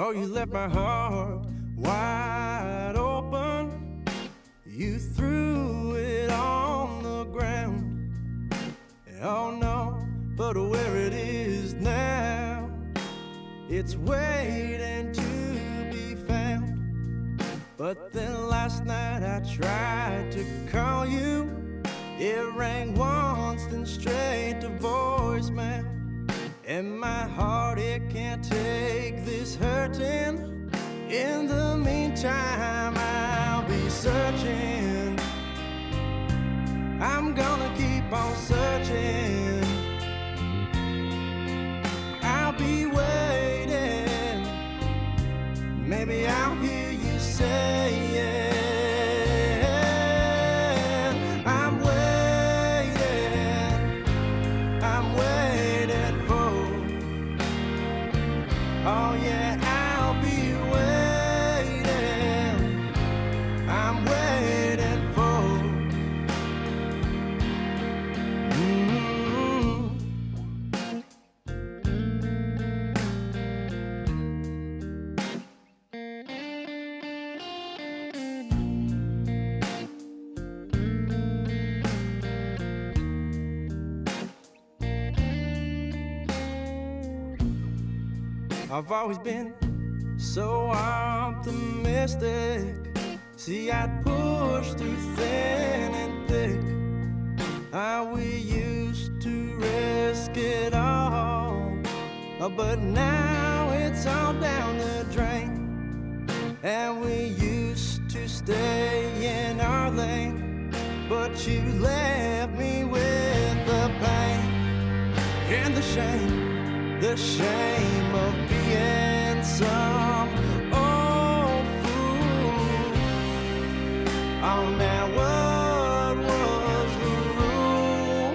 Oh, you left my heart wide open. You threw it on the ground. Oh no, but where it is now, it's waiting to be found. But then last night I tried to call you. It rang once, then straight to voicemail. And my heart, it can't take this hurting. In the meantime, I'll be searching. I'm gonna keep on searching. I'll be waiting. Maybe I'll hear you say yeah. Oh yeah, I'll be waiting. I'm waiting for. I've always been so optimistic. See, I'd push through thin and thick. How we used to risk it all, but now it's all down the drain. And we used to stay in our lane, but you left me with the pain and the shame. The shame of being some old fool. Oh, now what was the rule?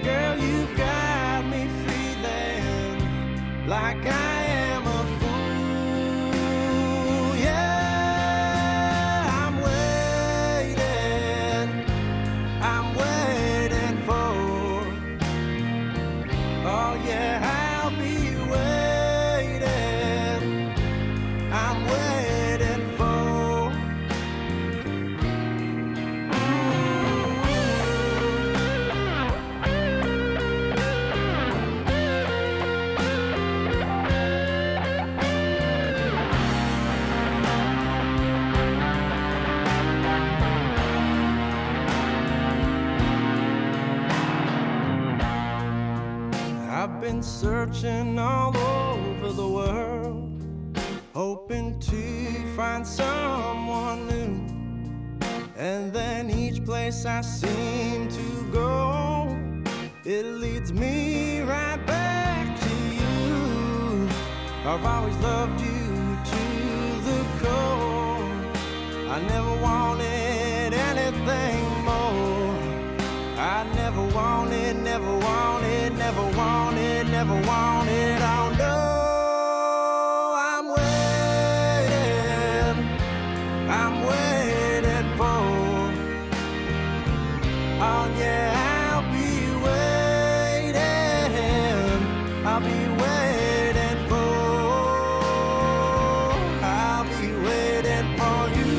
Girl, you've got me feeling like I am a fool. Yeah, I'm waiting for. Oh yeah, I'll be waiting. I'm waiting for. I've been searching all over the world, hoping to find someone new. And then each place I seem to go, it leads me right back to you. I've always loved you to the core. I never wanted anything more. I never wanted, never wanted, never wanted, never wanted. Oh no, I'm waiting for. Oh yeah, I'll be waiting. I'll be waiting for. I'll be waiting for you.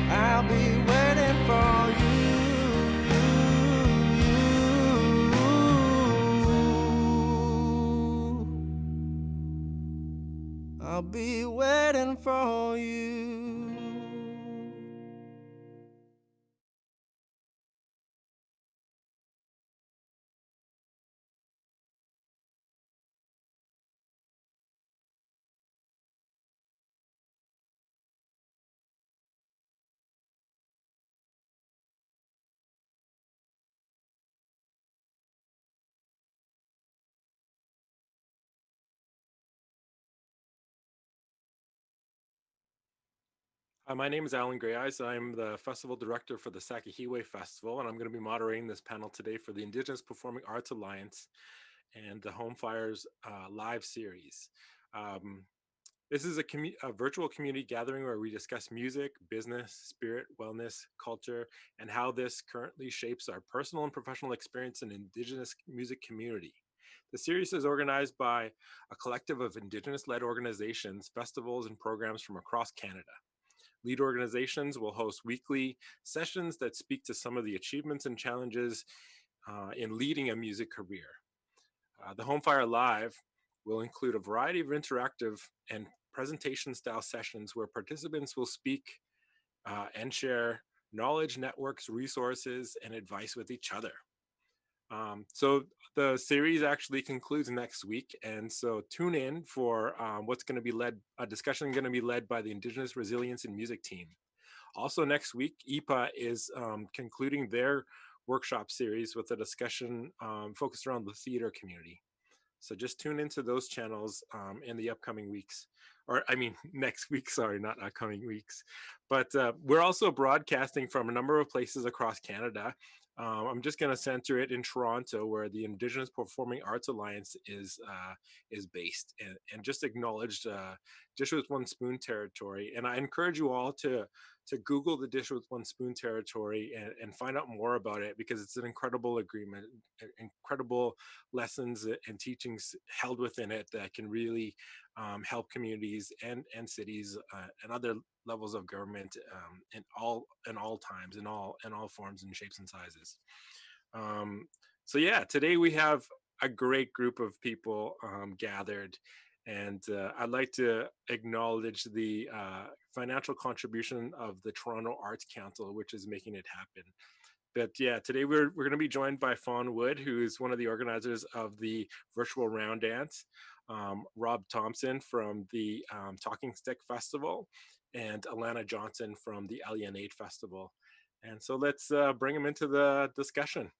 I'll be waiting for you. I'll be waiting for you. My name is Alan Greyeyes. I'm the festival director for the Sakahiwe Festival, and I'm going to be moderating this panel today for the Indigenous Performing Arts Alliance and the Home Fires live series. Um, This is a virtual community gathering where we discuss music, business, spirit, wellness, culture, and how this currently shapes our personal and professional experience in Indigenous music community. The series is organized by a collective of Indigenous led organizations, festivals, and programs from across Canada. Lead organizations will host weekly sessions that speak to some of the achievements and challenges in leading a music career. The Home Fire Live will include a variety of interactive and presentation style sessions where participants will speak and share knowledge, networks, resources, and advice with each other. So the series actually concludes next week, and so tune in for what's going to be led a discussion going to be led by the Indigenous Resilience and Music team. Also next week, EPA is concluding their workshop series with a discussion focused around the theater community. So just tune into those channels in the upcoming weeks, or I mean, next week, sorry, not upcoming weeks. But we're also broadcasting from a number of places across Canada. I'm just going to center it in Toronto, where the Indigenous Performing Arts Alliance is based, and just acknowledged Dish with One Spoon territory. And I encourage you all to Google the Dish with One Spoon territory and find out more about it, because it's an incredible agreement, incredible lessons and teachings held within it that can really help communities and cities and other levels of government in all times, in all forms and shapes and sizes. Um, so yeah, today we have a great group of people gathered, and I'd like to acknowledge the financial contribution of the Toronto Arts Council, which is making it happen. But yeah, today we're going to be joined by Fawn Wood, who is one of the organizers of the virtual round dance, Rob Thompson from the Talking Stick Festival, and Alana Johnson from the Alienate Festival. And so let's bring them into the discussion.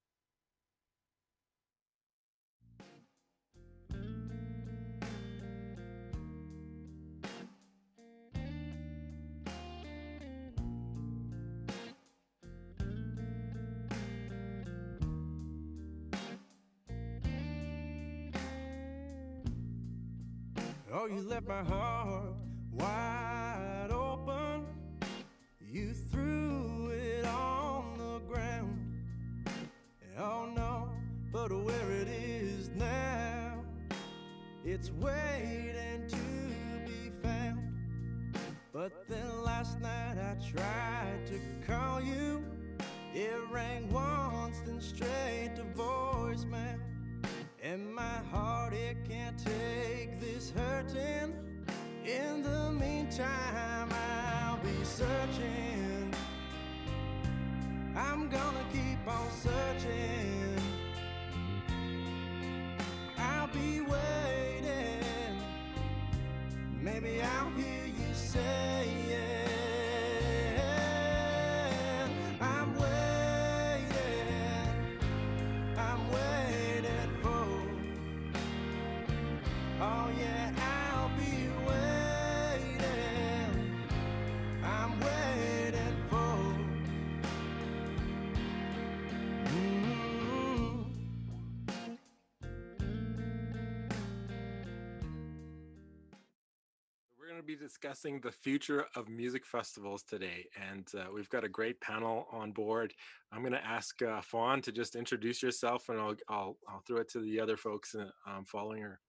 Oh, you left my heart wide open. You threw it on the ground. Oh no, but where it is now, it's waiting to be found. But then last night I tried to call you. It rang once, then straight to voicemail. And my heart, it can't take this hurting. In the meantime, I'll be searching. I'm gonna keep on searching. I'll be waiting. Maybe I'll hear you say it. I'm waiting for. Oh yeah, I'll be waiting. I'm waiting for. We're going to be discussing the future of music festivals today, and we've got a great panel on board. I'm going to ask Fawn to just introduce yourself, and I'll throw it to the other folks following her.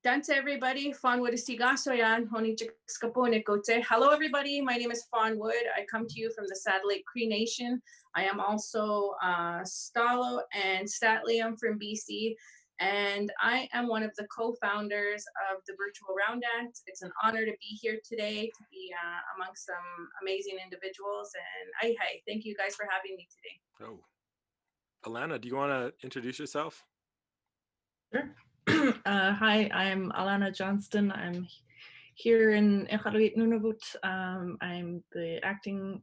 Dance everybody, Fawn Wood Istigasoyan, Honi Chikaponekote. Hello everybody, my name is Fawn Wood. I come to you from the Satellite Cree Nation. I am also Stalo and Statlium from BC, and I am one of the co-founders of the Virtual Round Dance. It's an honor to be here today, to be amongst some amazing individuals, and hi, thank you guys for having me today. Oh, Alana, do you want to introduce yourself? Sure. Hi, I'm Alana Johnston. I'm here in Iqaluit Nunavut. I'm the acting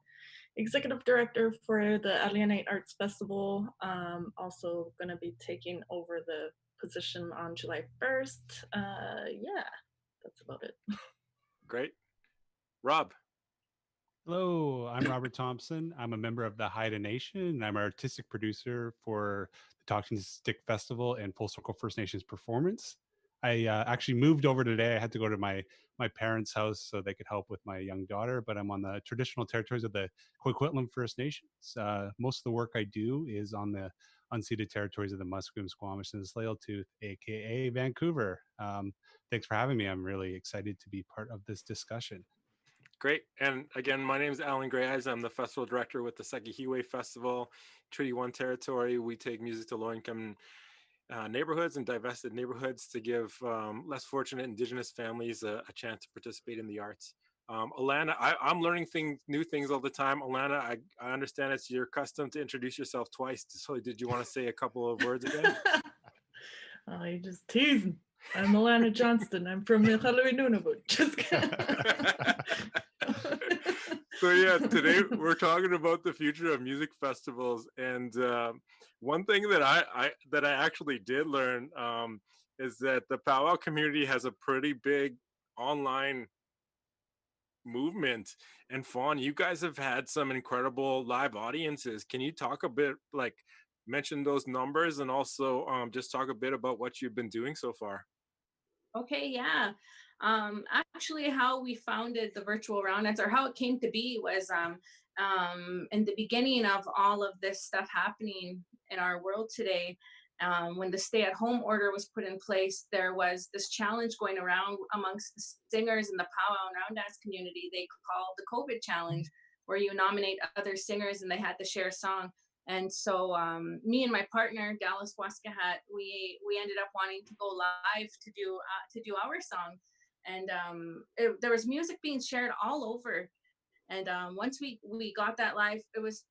executive director for the Alienate Arts Festival. Also going to be taking over the position on July 1st. Yeah, that's about it. Great. Rob. Hello, I'm Robert Thompson. I'm a member of the Haida Nation, and I'm an artistic producer for the Talking Stick Festival and Full Circle First Nations performance. I actually moved over today. I had to go to my parents' house so they could help with my young daughter. But I'm on the traditional territories of the Coquitlam First Nations. Most of the work I do is on the unceded territories of the Musqueam, Squamish, and the Tsleil-Waututh, aka Vancouver. Thanks for having me. I'm really excited to be part of this discussion. Great. And again, my name is Alan Greyeyes. I'm the festival director with the Sekihiwe Festival, Treaty 1 territory. We take music to low-income neighborhoods and divested neighborhoods to give less fortunate Indigenous families a chance to participate in the arts. Alana, I'm learning new things all the time. Alana, I understand it's your custom to introduce yourself twice. So did you want to say a couple of words again? Oh, you're just teasing. I'm Alana Johnston. I'm from Nunavut. Just kidding. So yeah, today we're talking about the future of music festivals, and one thing that I actually did learn is that the powwow community has a pretty big online movement. And Fawn, you guys have had some incredible live audiences. Can you talk a bit, like, mention those numbers, and also just talk a bit about what you've been doing so far? Okay, yeah. Actually, how we founded the virtual roundnets, or how it came to be, was in the beginning of all of this stuff happening in our world today. When the stay-at-home order was put in place, there was this challenge going around amongst the singers in the powwow and round dance community. They called the COVID challenge, where you nominate other singers and they had to share a song. And so me and my partner Dallas Waskahat, we ended up wanting to go live to do our song, and there was music being shared all over. And once we got that live, it was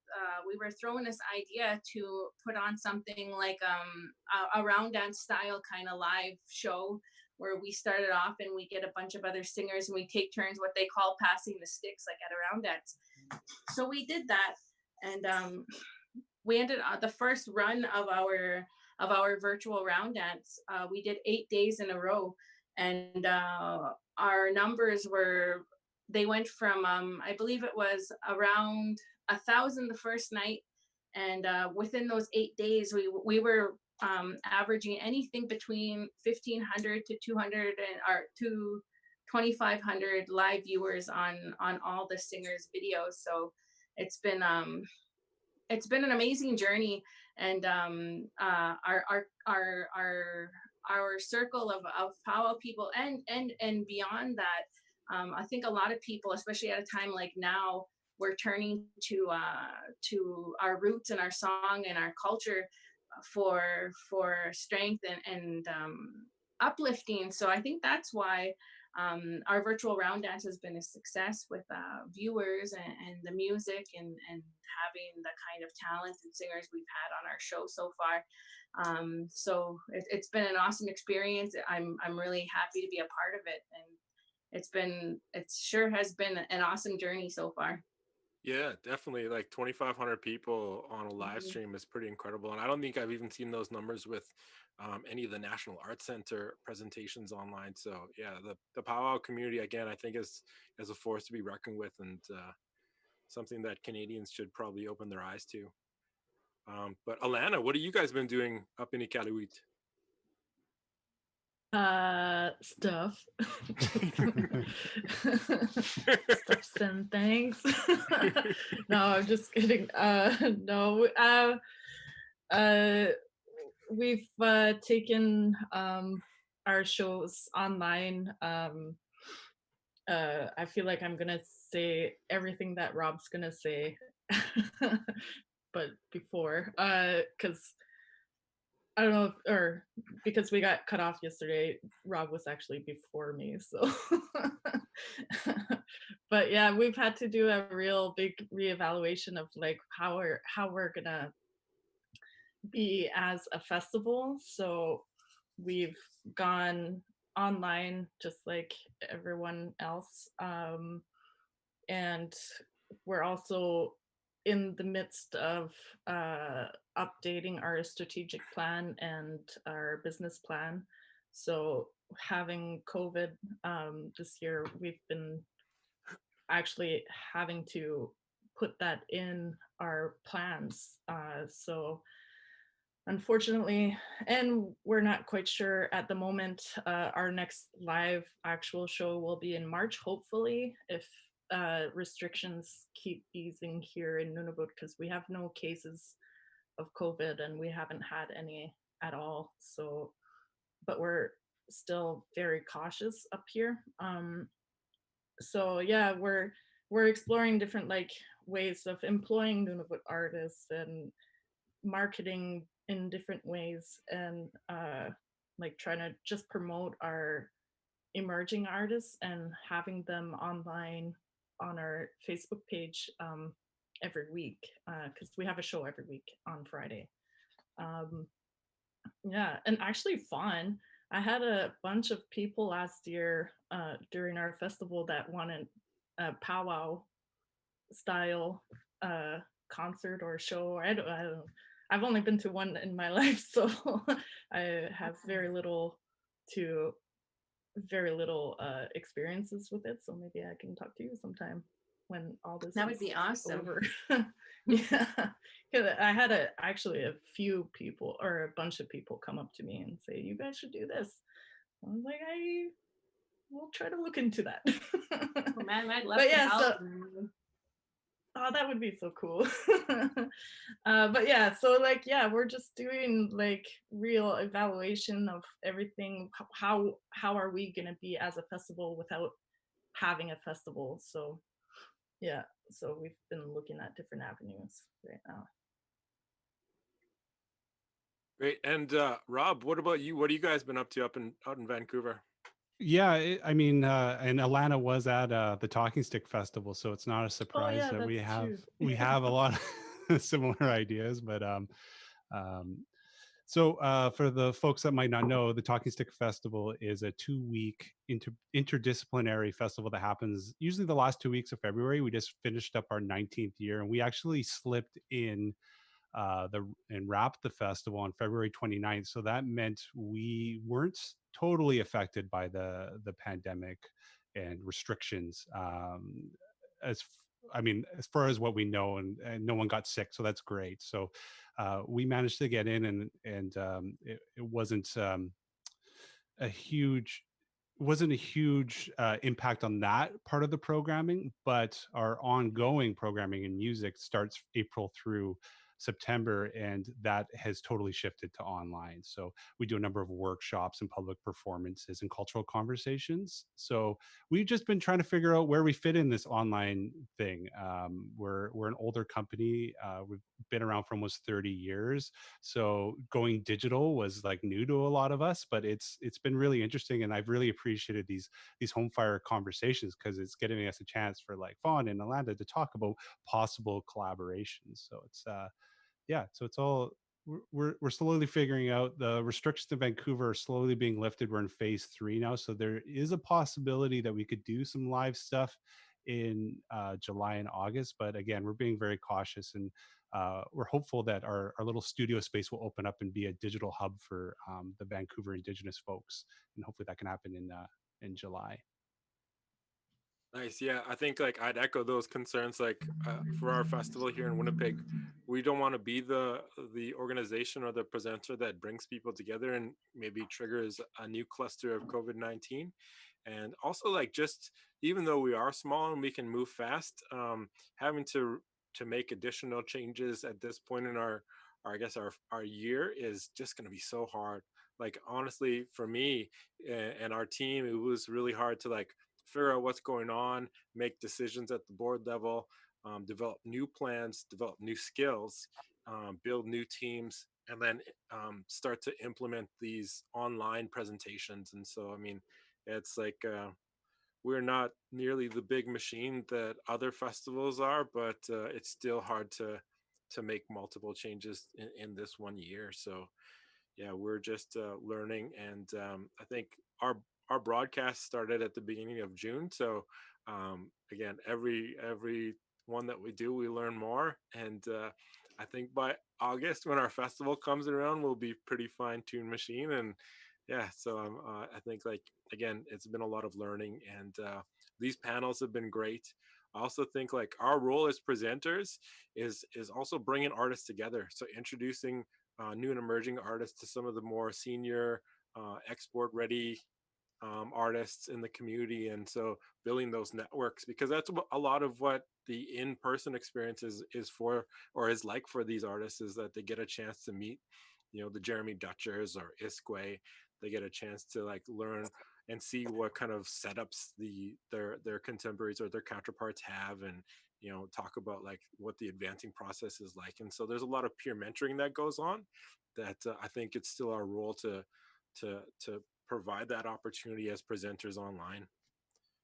we were throwing this idea to put on something like a round dance style kind of live show, where we started off and we get a bunch of other singers and we take turns, what they call passing the sticks, like at a round dance. So we did that, and we ended the first run of our virtual round dance. We did 8 days in a row, and our numbers they went from I believe it was around 1,000 the first night, and within those 8 days, we were averaging anything between 1,500 to 200 to 2,500 live viewers on all the singers' videos. So it's been an amazing journey, and our circle of powwow people and beyond that. I think a lot of people, especially at a time like now, we're turning to our roots and our song and our culture for strength and uplifting. So I think that's why our virtual round dance has been a success with viewers and the music and having the kind of talented singers we've had on our show so far. So it's been an awesome experience. I'm really happy to be a part of it, and it sure has been an awesome journey so far. Yeah, definitely. Like 2,500 people on a live stream is pretty incredible. And I don't think I've even seen those numbers with any of the National Arts Center presentations online. So yeah, the powwow community, again, I think is a force to be reckoned with, and something that Canadians should probably open their eyes to. But Alana, what have you guys been doing up in Iqaluit? Stuff. Stuffs and things. No, I'm just kidding. No, we've taken our shows online. I feel like I'm gonna say everything that Rob's gonna say, but before, because I don't know, or because we got cut off yesterday, Rob was actually before me, so. But yeah, we've had to do a real big reevaluation of like how we're gonna be as a festival. So we've gone online just like everyone else, and we're also in the midst of updating our strategic plan and our business plan. So having COVID this year, we've been actually having to put that in our plans. So unfortunately, and we're not quite sure at the moment. Our next live actual show will be in March, hopefully, if restrictions keep easing here in Nunavut, because we have no cases of COVID and we haven't had any at all. So, but we're still very cautious up here. So yeah, we're exploring different like ways of employing Nunavut artists and marketing in different ways, and like trying to just promote our emerging artists and having them online on our Facebook page every week, because we have a show every week on Friday. Um, yeah, and actually fun. I had a bunch of people last year during our festival that wanted a powwow style concert or show. I don't know. I've only been to one in my life, so I have very little experiences with it. So maybe I can talk to you sometime when all this That would is be awesome. over. Yeah, 'cause I had actually a few people or a bunch of people come up to me and say, "You guys should do this." I was like, I will try to look into that. Oh, man, I'd love But to yeah, help. so oh, that would be so cool. But yeah, so like, yeah, we're just doing like real evaluation of everything. How are we gonna be as a festival without having a festival? So yeah, so we've been looking at different avenues right now. Great. And Rob, what about you? What have you guys been up to out in Vancouver? Yeah, I mean, and Alana was at the Talking Stick Festival, so it's not a Oh surprise yeah, that that's true. we have a lot of similar ideas. But um, so for the folks that might not know, the Talking Stick Festival is a 2-week interdisciplinary festival that happens usually the last 2 weeks of February. We just finished up our 19th year, and we actually slipped in and wrapped the festival on February 29th. So that meant we weren't totally affected by the pandemic and restrictions. I mean, as far as what we know, and no one got sick, so that's great. So we managed to get in, and it a huge wasn't a huge impact on that part of the programming, but our ongoing programming in music starts April through September, and that has totally shifted to online. So we do a number of workshops and public performances and cultural conversations. So we've just been trying to figure out where we fit in this online thing. We're an older company. We've been around for almost 30 years. So going digital was like new to a lot of us, but it's been really interesting, and I've really appreciated these home fire conversations because it's giving us a chance for like Fawn and Alanda to talk about possible collaborations. So it's yeah, so it's all we're slowly figuring out. The restrictions in Vancouver are slowly being lifted. We're in phase 3 now, so there is a possibility that we could do some live stuff in July and August. But again, we're being very cautious, and we're hopeful that our little studio space will open up and be a digital hub for the Vancouver Indigenous folks, and hopefully that can happen in July. Nice. Yeah, I think like I'd echo those concerns. Like for our festival here in Winnipeg, we don't want to be the organization or the presenter that brings people together and maybe triggers a new cluster of COVID-19. And also, like, just even though we are small and we can move fast, having to make additional changes at this point in our I guess our year is just going to be so hard. Like honestly, for me and our team, it was really hard to like figure out what's going on, make decisions at the board level, develop new plans, develop new skills, build new teams, and then start to implement these online presentations. And so, I mean, it's like we're not nearly the big machine that other festivals are, but it's still hard to make multiple changes in this one year. So yeah, we're just learning, and I think our broadcast started at the beginning of June. So again, every one that we do, we learn more, and I think by August, when our festival comes around, we'll be pretty fine-tuned machine. And yeah, so I think like again, it's been a lot of learning, and these panels have been great. I also think like our role as presenters is also bringing artists together. So introducing new and emerging artists to some of the more senior export ready artists in the community. And so building those networks, because that's a lot of what the in-person experience is for, or is like for these artists, is that they get a chance to meet, the Jeremy Dutchers or Isquay. They get a chance to like learn and see what kind of setups their contemporaries or their counterparts have, and talk about like what the advancing process is like. And so there's a lot of peer mentoring that goes on, that I think it's still our role to provide that opportunity as presenters online.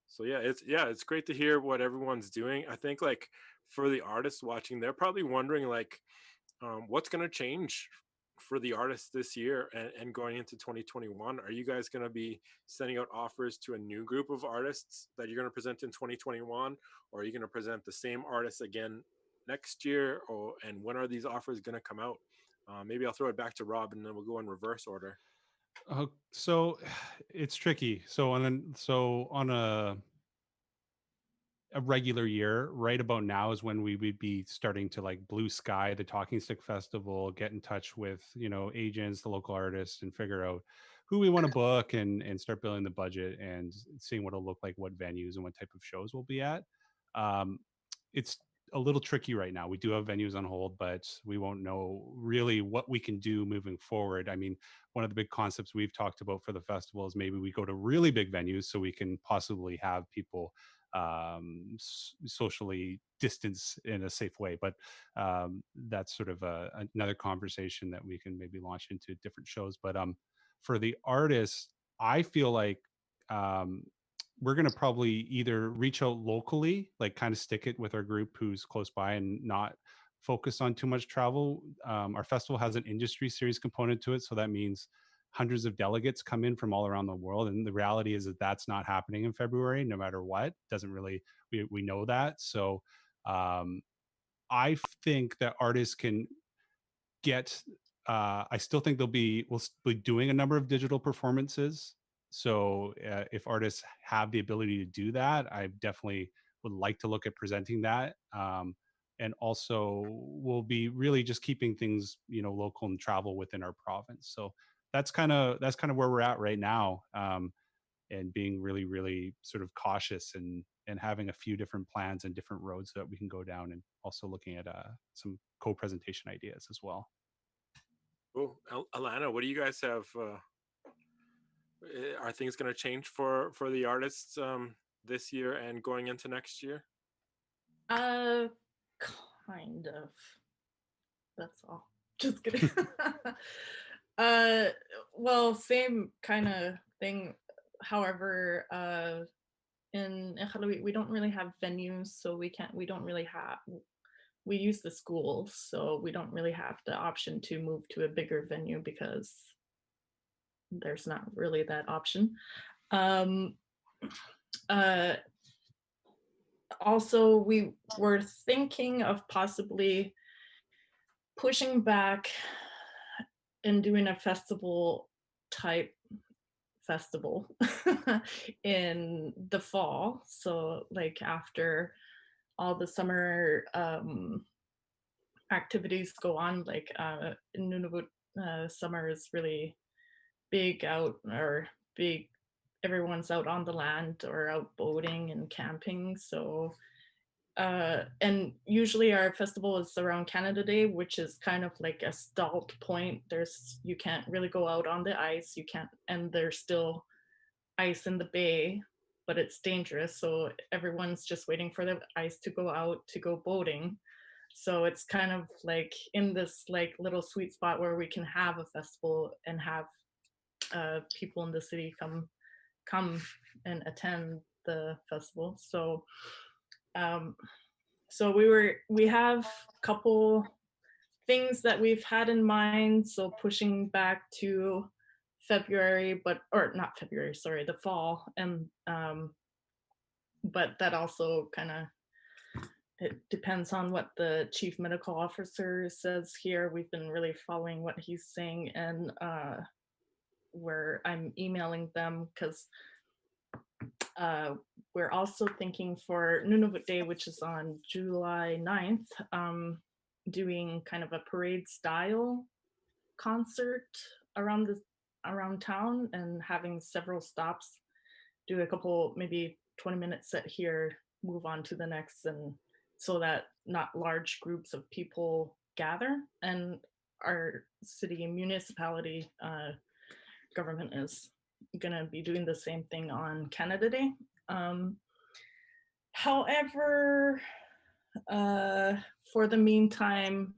So it's great to hear what everyone's doing. I think like for the artists watching, they're probably wondering like, what's going to change for the artists this year and going into 2021. Are you guys going to be sending out offers to a new group of artists that you're going to present in 2021, or are you going to present the same artists again next year? And when are these offers going to come out? Maybe I'll throw it back to Rob, and then we'll go in reverse order. So it's tricky. So on a regular year, right about now is when we would be starting to like blue sky the Talking Stick Festival, get in touch with agents, the local artists, and figure out who we want to book, and start building the budget and seeing what it'll look like, what venues and what type of shows we'll be at. It's a little tricky right now. We do have venues on hold, but we won't know really what we can do moving forward. I mean, one of the big concepts we've talked about for the festival is maybe we go to really big venues so we can possibly have people socially distance in a safe way. But that's sort of another conversation that we can maybe launch into different shows. But for the artists, I feel like we're going to probably either reach out locally, like kind of stick it with our group who's close by and not focus on too much travel. Our festival has an industry series component to it. So that means hundreds of delegates come in from all around the world. And the reality is that that's not happening in February, no matter what. Doesn't really, we know that. So I think that artists can get, I still think we'll be doing a number of digital performances. So if artists have the ability to do that, I definitely would like to look at presenting that. And also we'll be really just keeping things, local and travel within our province. So that's kind of where we're at right now. And being really, really sort of cautious and having a few different plans and different roads that we can go down, and also looking at some co-presentation ideas as well. Cool. Alana, what do you guys have? Are things going to change for the artists this year and going into next year? Kind of. That's all. Just kidding. Well, same kind of thing. However, in Iqaluit, we don't really have venues, so we use the schools, so we don't really have the option to move to a bigger venue because there's not really that option. Also, we were thinking of possibly pushing back and doing a festival in the fall. So like after all the summer activities go on, like in Nunavut, summer is really big out, or big, everyone's out on the land or out boating and camping. So and usually our festival is around Canada Day, which is kind of like a stalled point. You can't really go out on the ice, and there's still ice in the bay, but it's dangerous, so everyone's just waiting for the ice to go out to go boating. So it's kind of like in this like little sweet spot where we can have a festival and have people in the city come and attend the festival. So we have a couple things that we've had in mind, so pushing back to February, not February, sorry, the fall. And but that also kind of, it depends on what the chief medical officer says here. We've been really following what he's saying, and where I'm emailing them, because we're also thinking for Nunavut Day, which is on July 9th, doing kind of a parade style concert around town and having several stops, do a couple, maybe 20-minute set here, move on to the next, and so that not large groups of people gather. And our city municipality government is gonna be doing the same thing on Canada Day. However, for the meantime,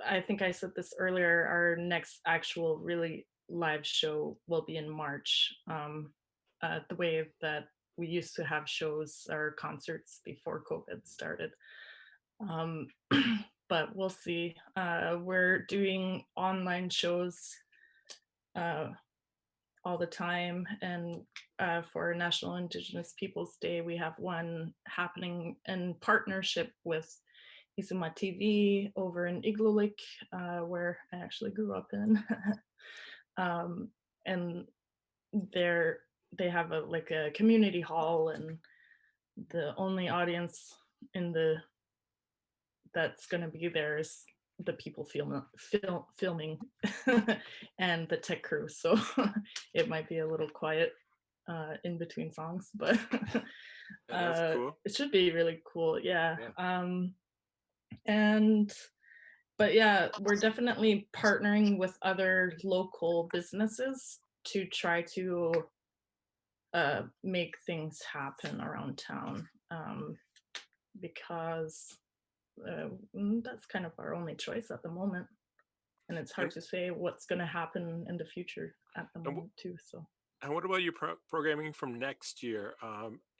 I think I said this earlier, our next actual really live show will be in March. The way that we used to have shows or concerts before COVID started. But we'll see. We're doing online shows all the time, and for National Indigenous Peoples Day, we have one happening in partnership with Isuma TV over in Igloolik, where I actually grew up in. And they have a community hall, and the only audience that's going to be there is the people filming and the tech crew. So it might be a little quiet in between songs, but That's cool. it should be really cool. Yeah. But yeah, we're definitely partnering with other local businesses to try to make things happen around town, because that's kind of our only choice at the moment. And it's hard to say what's going to happen in the future at the moment too. So. And what about your programming from next year?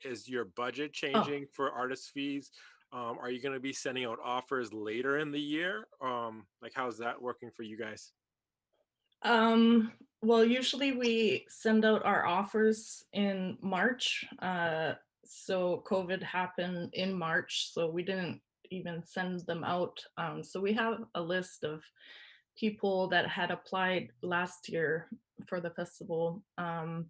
Is your budget changing for artist fees? Are you going to be sending out offers later in the year? Like, how's that working for you guys? Well, usually we send out our offers in March. So COVID happened in March, so we didn't even send them out. So we have a list of people that had applied last year for the festival, and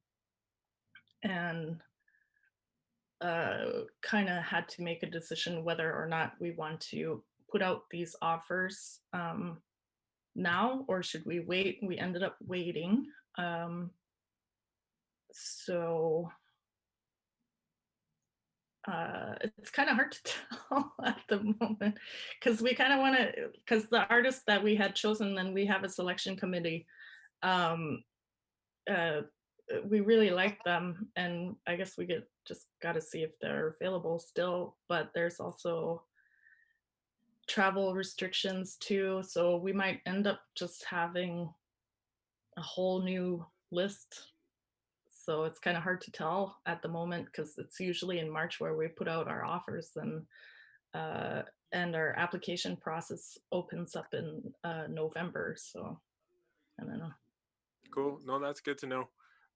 kind of had to make a decision whether or not we want to put out these offers now, or should we wait? We ended up waiting. So it's kind of hard to tell at the moment, because we kind of want to, because the artists that we had chosen, and we have a selection committee, we really like them, and I guess we just got to see if they're available still. But there's also travel restrictions too, so we might end up just having a whole new list. So it's kind of hard to tell at the moment, because it's usually in March where we put out our offers, and our application process opens up in November. So I don't know. Cool. No, that's good to know.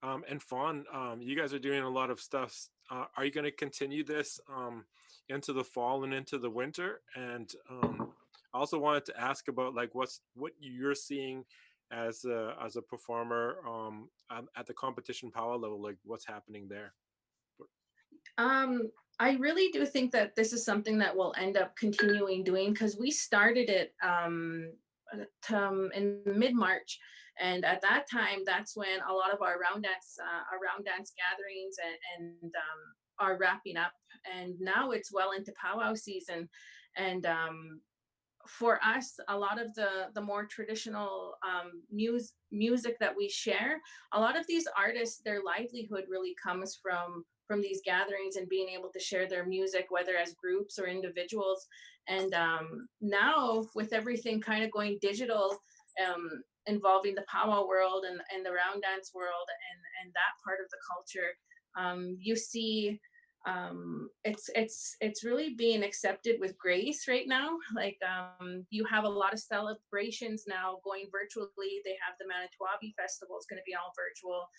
And Fawn, you guys are doing a lot of stuff. Are you going to continue this into the fall and into the winter? And I also wanted to ask about like what you're seeing as a performer at the competition power level, like what's happening there. I really do think that this is something that we'll end up continuing doing, because we started it in mid-March, and at that time, that's when a lot of our round dance gatherings and are wrapping up, and now it's well into powwow season. And for us, a lot of the more traditional music that we share, a lot of these artists, their livelihood really comes from these gatherings and being able to share their music, whether as groups or individuals. And now with everything kind of going digital, involving the powwow world and the round dance world and that part of the culture, you see it's really being accepted with grace right now. Like you have a lot of celebrations now going virtually. They have the Manitowoc Festival, it's going to be all virtual.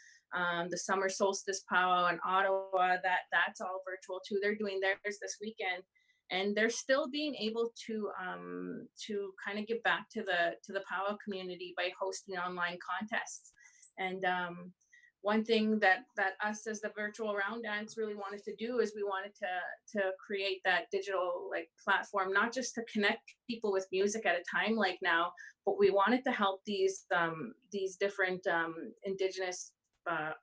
The summer solstice powwow in Ottawa, that's all virtual too. They're doing theirs this weekend, and they're still being able to kind of give back to the powwow community by hosting online contests. And one thing that us as the virtual round dance really wanted to do is we wanted to create that digital like platform, not just to connect people with music at a time like now, but we wanted to help these different indigenous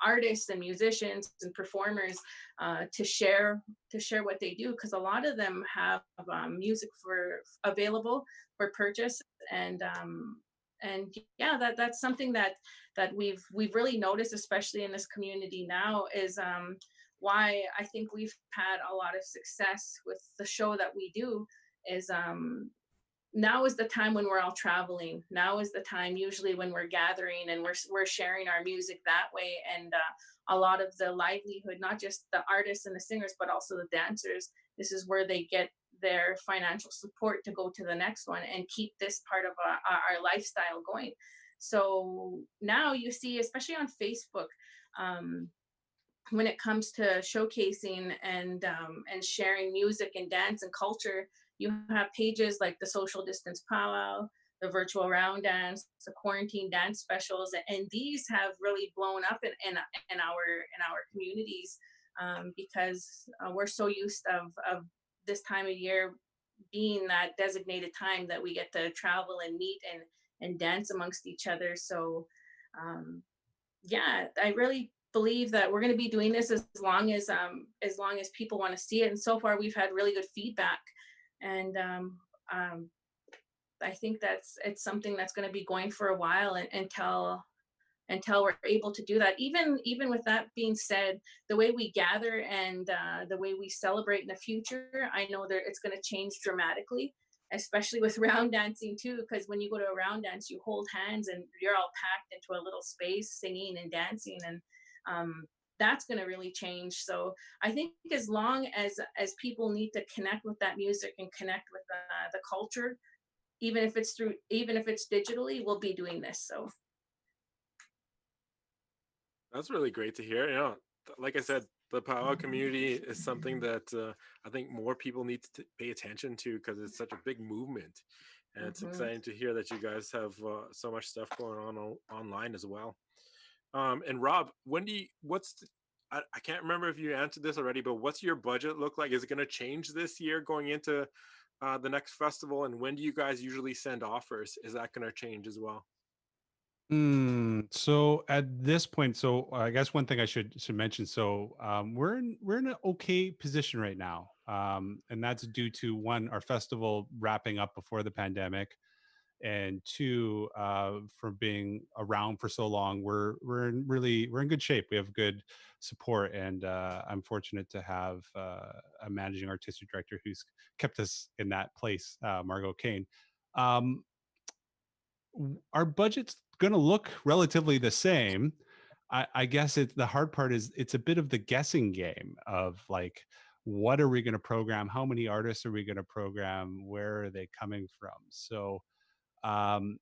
artists and musicians and performers to share what they do, because a lot of them have music for available for purchase. And yeah, that's something that we've really noticed, especially in this community now, is why I think we've had a lot of success with the show that we do. Is now is the time when we're all traveling. Now is the time usually when we're gathering and we're sharing our music that way. And a lot of the livelihood, not just the artists and the singers, but also the dancers, this is where they get their financial support to go to the next one and keep this part of our lifestyle going. So now you see, especially on Facebook, um, when it comes to showcasing and sharing music and dance and culture, you have pages like the Social Distance Powwow, the Virtual Round Dance, the Quarantine Dance Specials, and these have really blown up in our communities, because we're so used of this time of year being that designated time that we get to travel and meet and dance amongst each other. So um, yeah, I really believe that we're going to be doing this as long as people want to see it. And so far, we've had really good feedback, and um, I think it's something that's going to be going for a while until we're able to do that. Even with that being said, the way we gather and the way we celebrate in the future, I know that it's going to change dramatically, especially with round dancing too. Because when you go to a round dance, you hold hands and you're all packed into a little space, singing and dancing, and that's going to really change. So I think as long as people need to connect with that music and connect with the culture, even if it's digitally, we'll be doing this. So That's really great to hear. Like I said, the powwow community is something that I think more people need to pay attention to because it's such a big movement, and it's mhm. exciting to hear that you guys have so much stuff going on online as well. And Rob, when do you? I can't remember if you answered this already, but what's your budget look like? Is it going to change this year going into the next festival? And when do you guys usually send offers? Is that going to change as well? So at this point, so I guess one thing I should mention. So we're in an okay position right now, and that's due to one, our festival wrapping up before the pandemic, and two, for being around for so long. We're in good shape. We have good support, and I'm fortunate to have a managing artistic director who's kept us in that place, Margot Kane. Um, our budget's going to look relatively the same. I guess it's the hard part is it's a bit of the guessing game of like, what are we going to program? How many artists are we going to program? Where are they coming from? So, um,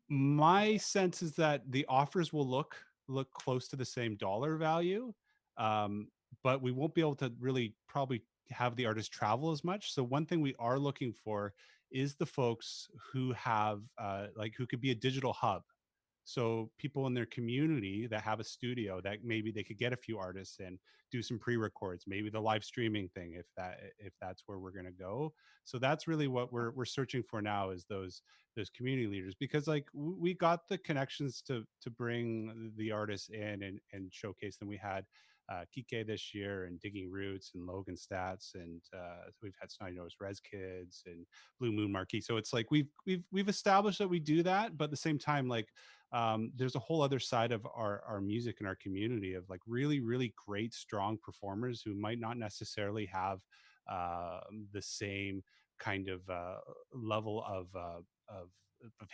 my sense is that the offers will look close to the same dollar value, um, but we won't be able to really probably have the artist travel as much. So one thing we are looking for is the folks who have like who could be a digital hub, so people in their community that have a studio that maybe they could get a few artists and do some pre-records, maybe the live streaming thing if that's where we're going to go. So that's really what we're searching for now, is those community leaders, because like we got the connections to bring the artists in and showcase them. We had Kike this year, and Digging Roots, and Logan Stats, and we've had Snotty Nose Res Kids and Blue Moon Marquee. So it's like we've established that we do that, but at the same time, like there's a whole other side of our music and our community of like really great strong performers who might not necessarily have the same kind of level of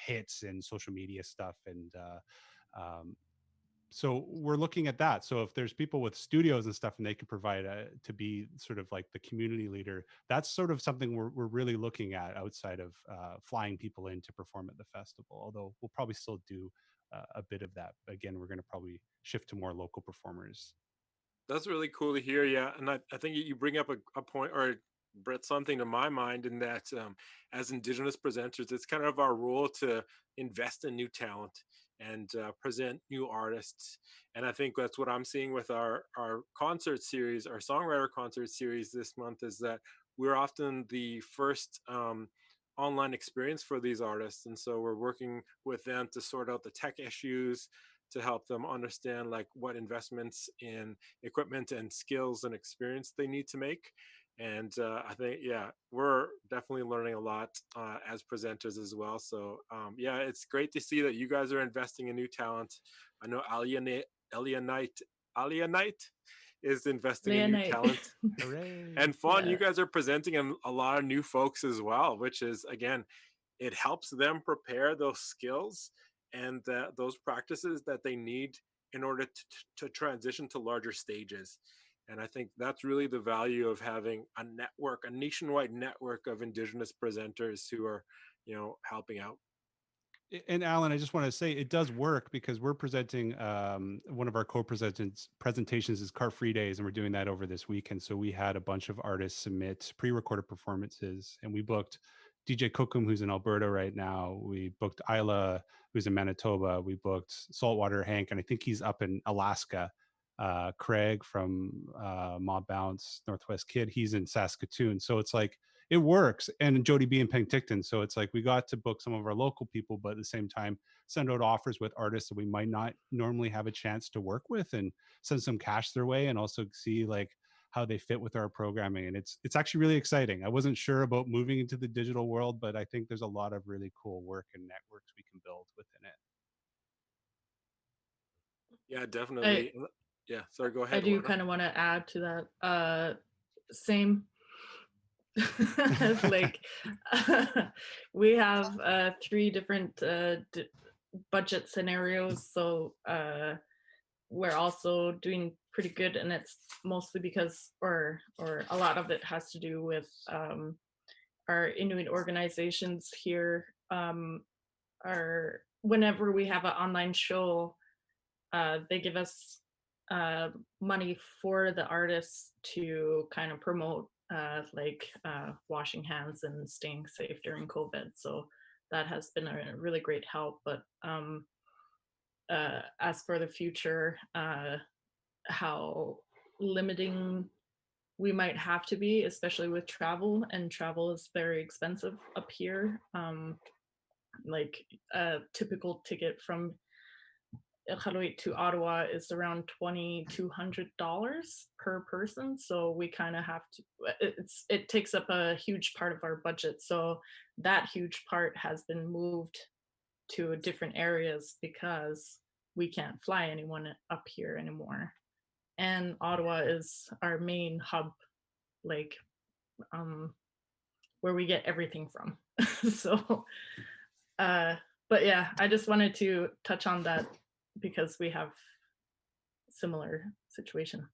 hits and social media stuff, and so we're looking at that. So if there's people with studios and stuff and they can provide to be sort of like the community leader, that's sort of something we're really looking at outside of flying people in to perform at the festival. Although we'll probably still do a bit of that. Again, we're going to probably shift to more local performers. That's really cool to hear. Yeah, and I think you bring up a point or brought something to my mind in that as Indigenous presenters, it's kind of our role to invest in new talent and present new artists. And I think that's what I'm seeing with our concert series, our songwriter concert series this month, is that we're often the first online experience for these artists. And so we're working with them to sort out the tech issues, to help them understand like what investments in equipment and skills and experience they need to make. And I think, yeah, we're definitely learning a lot as presenters as well. So yeah, it's great to see that you guys are investing in new talent. I know Alia Knight is investing in new Leonite. talent. Hooray. And Fawn, Yeah. you guys are presenting a lot of new folks as well, which is, again, it helps them prepare those skills and those practices that they need in order to transition to larger stages. And I think that's really the value of having a network, a nationwide network of Indigenous presenters who are, helping out. And Alan, I just want to say it does work because we're presenting one of our presentations is Car Free Days, and we're doing that over this weekend. So we had a bunch of artists submit pre-recorded performances, and we booked DJ Kokum, who's in Alberta right now. We booked Isla, who's in Manitoba. We booked Saltwater Hank, and I think he's up in Alaska. Craig from Mob Bounce, Northwest Kid, he's in Saskatoon. So it's like, it works. And Jody B in Penticton. So it's like we got to book some of our local people, but at the same time, send out offers with artists that we might not normally have a chance to work with, and send some cash their way, and also see like how they fit with our programming. And it's actually really exciting. I wasn't sure about moving into the digital world, but I think there's a lot of really cool work and networks we can build within it. Yeah, definitely. Yeah, sorry, go ahead. I do Alana. kind of want to add to that. Same. Like we have 3 different budget scenarios, so we're also doing pretty good, and it's mostly because or a lot of it has to do with our Inuit organizations here. Are whenever we have an online show, they give us money for the artists to kind of promote washing hands and staying safe during COVID. So that has been a really great help. But as for the future, how limiting we might have to be, especially with travel, and travel is very expensive up here. Like a typical ticket from Iqaluit to Ottawa is around $2,200 per person. So we kind of have to, it takes up a huge part of our budget. So that huge part has been moved to different areas because we can't fly anyone up here anymore. And Ottawa is our main hub, like where we get everything from. So, but yeah, I just wanted to touch on that because we have similar situation.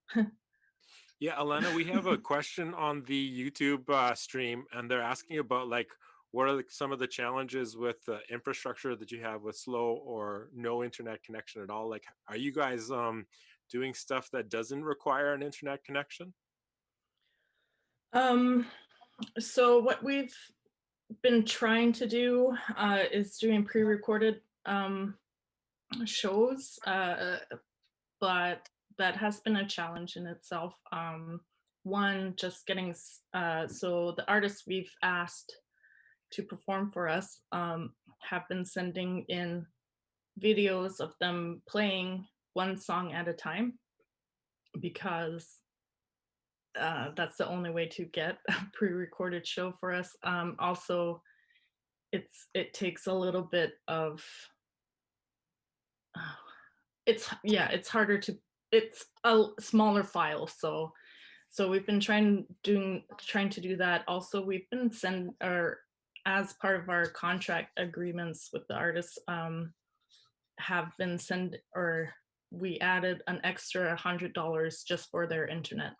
Yeah, Alana, we have a question on the YouTube stream, and they're asking about like what are some of the challenges with the infrastructure that you have with slow or no internet connection at all? Like, are you guys doing stuff that doesn't require an internet connection? So what we've been trying to do is doing pre-recorded shows, but that has been a challenge in itself. One, just getting so the artists we've asked to perform for us have been sending in videos of them playing one song at a time, because that's the only way to get a pre-recorded show for us. Also, it takes a little bit of it's harder to, it's a smaller file, so we've been trying to do that. Also, we've been as part of our contract agreements with the artists, have been we added an extra $100 just for their internet,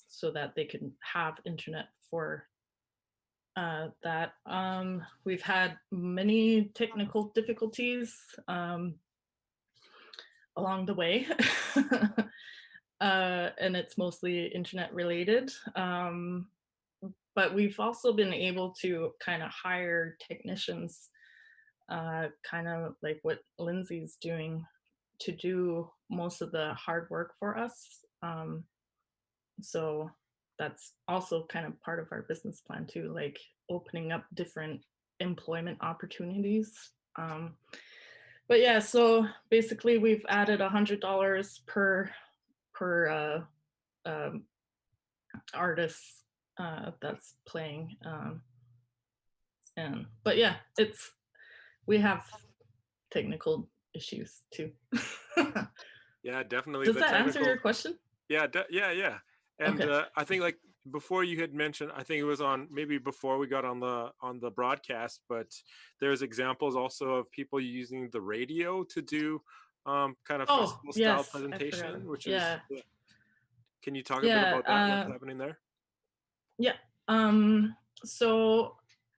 so that they can have internet for that. We've had many technical difficulties along the way. and it's mostly internet related. But we've also been able to kind of hire technicians, kind of like what Lindsay's doing, to do most of the hard work for us. So that's also kind of part of our business plan too, like opening up different employment opportunities. But yeah, so basically we've added $100 per artist that's playing. But yeah, we have technical issues too. Yeah, definitely. Does The that answer technical. your question? Yeah, yeah. And Okay. I think like before you had mentioned, I think it was on maybe before we got on the broadcast, but there's examples also of people using the radio to do kind of Oh, festival style yes, I forgot. presentation, which is Yeah, yeah. Can you talk a bit yeah, about that? What's happening there? yeah. So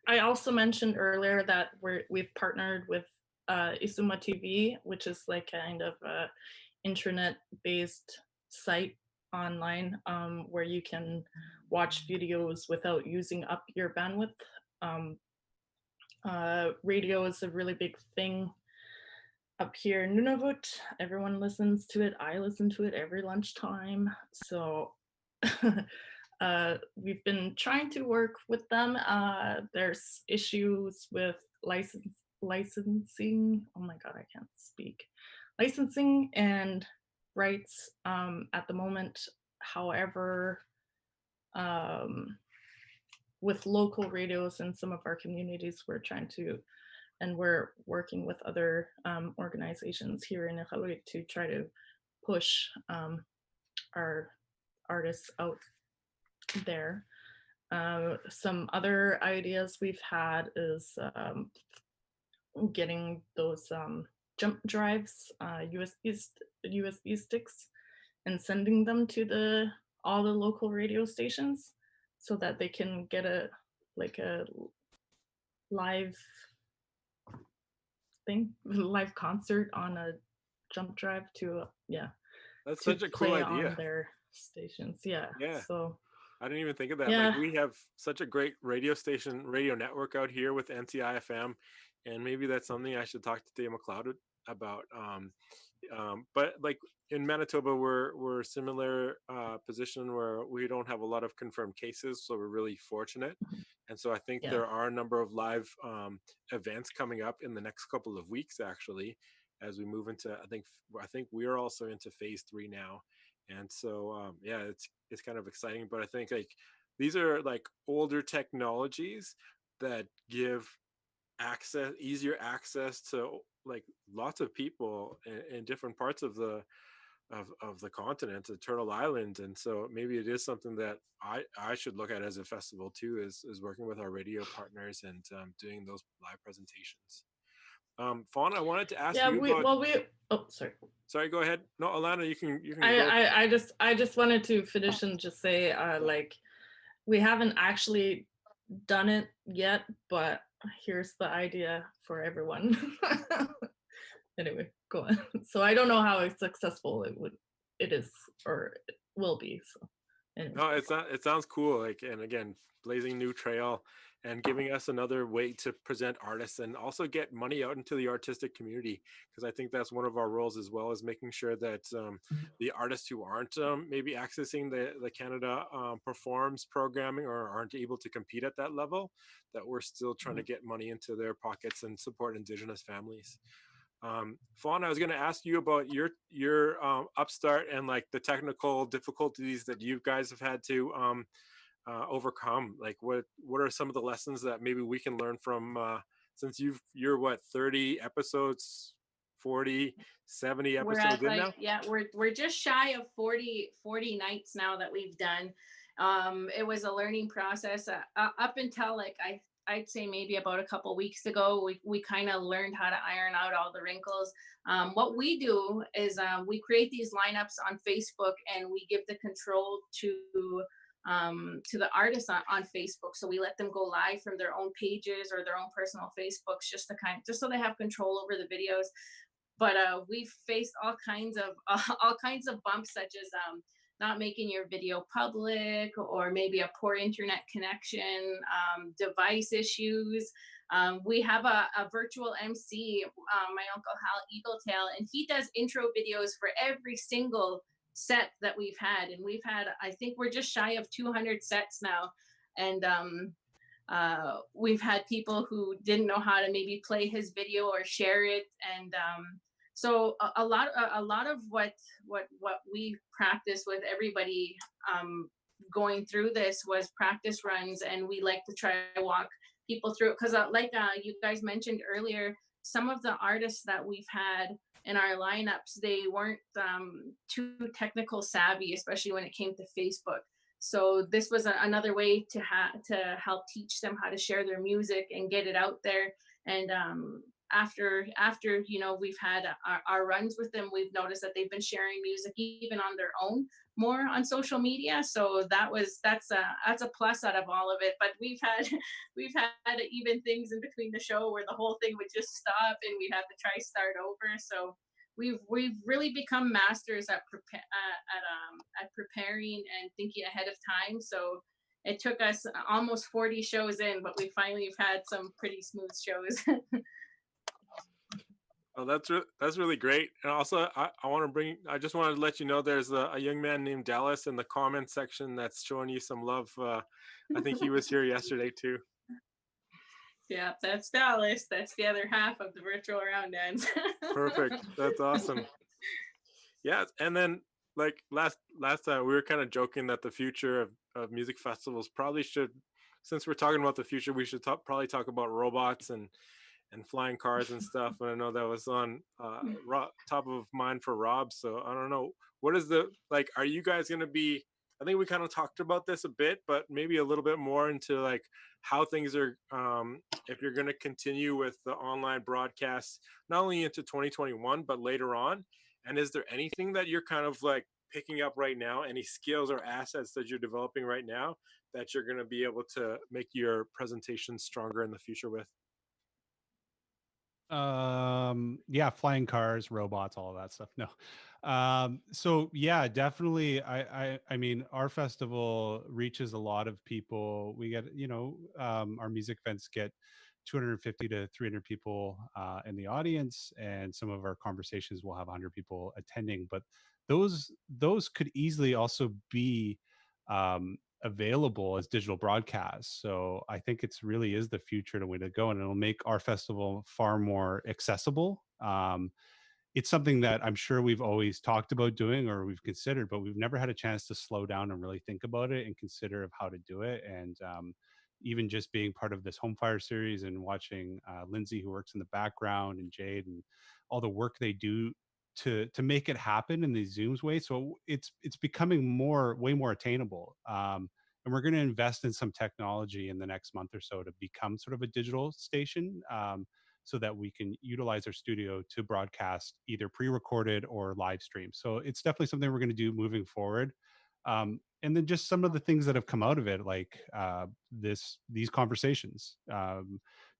I also mentioned earlier that we've partnered with Isuma TV, which is like kind of a internet-based site online, where you can watch videos without using up your bandwidth. Radio is a really big thing up here in Nunavut. Everyone listens to it. I listen to it every lunchtime. So we've been trying to work with them. There's issues with licensing. Oh my God, I can't speak. Licensing and rights at the moment. However, with local radios in some of our communities, we're working with other organizations here in Iqaluit to try to push our artists out there. Some other ideas we've had is getting those jump drives, USB sticks, and sending them to all the local radio stations so that they can get a live live concert on a jump drive to That's to such a cool play idea. on their stations. Yeah. Yeah. So I didn't even think of that. yeah. Like we have such a great radio network out here with NCIFM, and maybe that's something I should talk to Dave McLeod about. But like in Manitoba, we're similar position where we don't have a lot of confirmed cases, so we're really fortunate. And so I think Yeah. there are a number of live events coming up in the next couple of weeks, actually, as we move into. I think we are also into phase 3 now, and so yeah, it's kind of exciting. But I think like these are like older technologies that give easier access to like lots of people in different parts of the continent, to Turtle Island. And so maybe it is something that I should look at as a festival too, is working with our radio partners and doing those live presentations. Fawn, I wanted to ask you about. Sorry, go ahead. No, Alana, you can go. I just wanted to finish and just say like we haven't actually done it yet, but here's the idea for everyone. Anyway, go on. So I don't know how successful it is or it will be. So anyway. No, it sounds cool. Like, and again, blazing new trail and giving us another way to present artists and also get money out into the artistic community, because I think that's one of our roles, as well as making sure that the artists who aren't maybe accessing the Canada Performs programming or aren't able to compete at that level, that we're still trying to get money into their pockets and support Indigenous families. Fawn, I was going to ask you about your upstart and like the technical difficulties that you guys have had to overcome. Like what are some of the lessons that maybe we can learn from since you're what, 30 episodes, 40, 70 episodes we're at in like, now? yeah, we're just shy of 40 nights now that we've done. It was a learning process up until like I'd say maybe about a couple weeks ago, we kind of learned how to iron out all the wrinkles. What we do is we create these lineups on Facebook, and we give the control to the artists on Facebook. So we let them go live from their own pages or their own personal Facebooks, just so they have control over the videos. but we've faced all kinds of all kinds of bumps, such as not making your video public, or maybe a poor internet connection, device issues. We have a virtual MC, my uncle Hal Eagletail, and he does intro videos for every single set that we've had. And we've had, I think we're just shy of 200 sets now. And we've had people who didn't know how to maybe play his video or share it. And so a lot of what we practice with everybody going through this was practice runs, and we like to try to walk people through it, because like you guys mentioned earlier, some of the artists that we've had in our lineups, they weren't too technical savvy, especially when it came to Facebook. So this was another way to help teach them how to share their music and get it out there. And after we've had our runs with them, we've noticed that they've been sharing music even on their own more on social media. So that's a plus out of all of it. But we've had even things in between the show where the whole thing would just stop and we'd have to try start over. So we've really become masters at preparing and thinking ahead of time. So it took us almost 40 shows in, but we finally have had some pretty smooth shows. Oh, that's really great. And also, I just wanted to let you know there's a young man named Dallas in the comment section that's showing you some love. I think he was here yesterday too. Yeah, that's Dallas. That's the other half of the virtual round dance. Perfect. That's awesome. Yeah, and then like last time we were kind of joking that the future of music festivals probably should, since we're talking about the future, we should probably talk about robots and flying cars and stuff. And I know that was on top of mind for Rob. So I don't know, what is are you guys going to be, I think we kind of talked about this a bit, but maybe a little bit more into like how things are, if you're going to continue with the online broadcasts, not only into 2021, but later on. And is there anything that you're kind of like picking up right now, any skills or assets that you're developing right now that you're going to be able to make your presentation stronger in the future with? Yeah, flying cars, robots, all of that stuff. No. So yeah, definitely. I mean, our festival reaches a lot of people. We get, our music events get 250 to 300 people in the audience, and some of our conversations will have 100 people attending. But those could easily also be available as digital broadcasts. So I think it's really is the future, the way to go, and it'll make our festival far more accessible. It's something that I'm sure we've always talked about doing or we've considered, but we've never had a chance to slow down and really think about it and consider of how to do it. And even just being part of this Home Fire series and watching Lindsay, who works in the background, and Jade, and all the work they do to make it happen in these Zooms way. So it's becoming way more attainable. And we're going to invest in some technology in the next month or so to become sort of a digital station, so that we can utilize our studio to broadcast either pre-recorded or live stream. So it's definitely something we're going to do moving forward. And then just some of the things that have come out of it, like these conversations,